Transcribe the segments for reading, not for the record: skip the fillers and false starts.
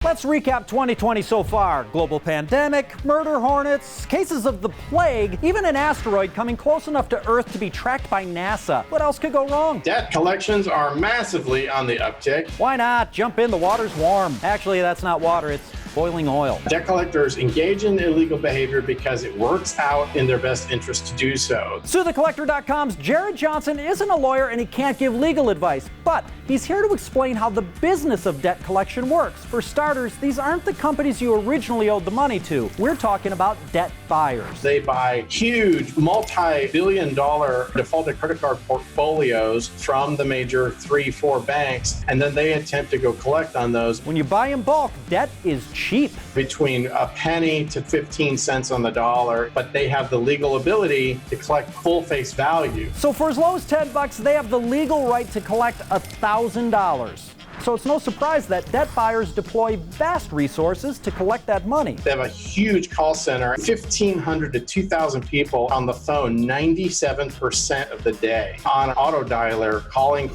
Let's recap 2020 so far. Global pandemic, murder hornets, cases of the plague, even an asteroid coming close enough to Earth to be tracked by NASA. What else could go wrong? Debt collections are massively on the uptick. Why not? Jump in, the water's warm. Actually, that's not water, it's boiling oil. Debt collectors engage in illegal behavior because it works out in their best interest to do so. SueTheCollector.com's Jared Johnson isn't a lawyer and he can't give legal advice, but he's here to explain how the business of debt collection works. For starters, these aren't the companies you originally owed the money to. We're talking about debt buyers. They buy huge multi-billion-dollar defaulted credit card portfolios from the major 3-4 banks, and then they attempt to go collect on those. When you buy in bulk, debt is cheap. Between a penny to 15 cents on the dollar, but they have the legal ability to collect full face value. So for as low as $10, they have the legal right to collect $1,000. So it's no surprise that debt buyers deploy vast resources to collect that money. They have a huge call center, 1,500 to 2,000 people on the phone 97% of the day on an auto dialer, calling,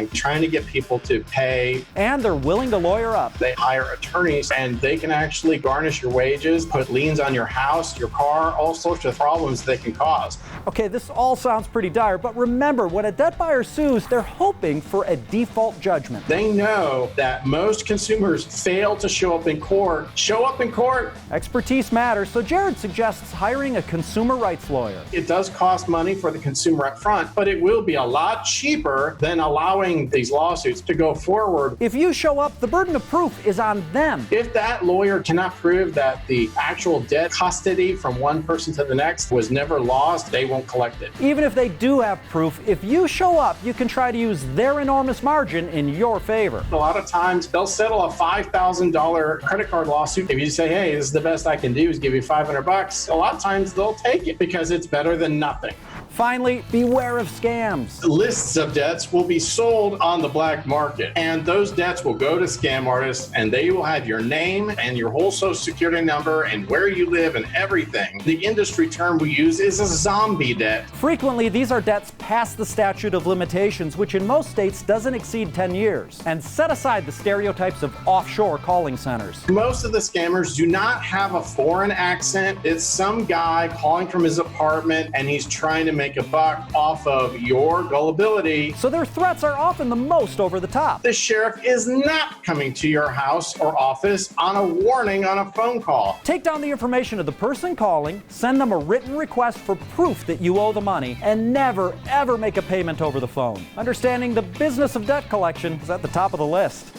trying to get people to pay. And they're willing to lawyer up. They hire attorneys and they can actually garnish your wages, put liens on your house, your car, all sorts of problems they can cause. Okay, this all sounds pretty dire, but remember, when a debt buyer sues, they're hoping for a default judgment. They know that most consumers fail to show up in court. Show up in court. Expertise matters, so Jared suggests hiring a consumer rights lawyer. It does cost money for the consumer up front, but it will be a lot cheaper than allowing these lawsuits to go forward. If you show up, the burden of proof is on them. If that lawyer cannot prove that the actual debt custody from one person to the next was never lost, they won't collect it. Even if they do have proof, if you show up, you can try to use their enormous margin in your favor. A lot of times they'll settle a $5,000 credit card lawsuit. If you say, hey, this is the best I can do is give you $500, a lot of times they'll take it because it's better than nothing. Finally, beware of scams. Lists of debts will be sold on the black market, and those debts will go to scam artists, and they will have your name and your whole social security number and where you live and everything. The industry term we use is a zombie debt. Frequently, these are debts past the statute of limitations, which in most states doesn't exceed 10 years. And set aside the stereotypes of offshore calling centers. Most of the scammers do not have a foreign accent. It's some guy calling from his apartment, and he's trying to make a buck off of your gullibility. So their threats are often the most over the top. The sheriff is not coming to your house or office on a warning on a phone call. Take down the information of the person calling, send them a written request for proof that you owe the money, and never, ever make a payment over the phone. Understanding the business of debt collection is at the top of the list.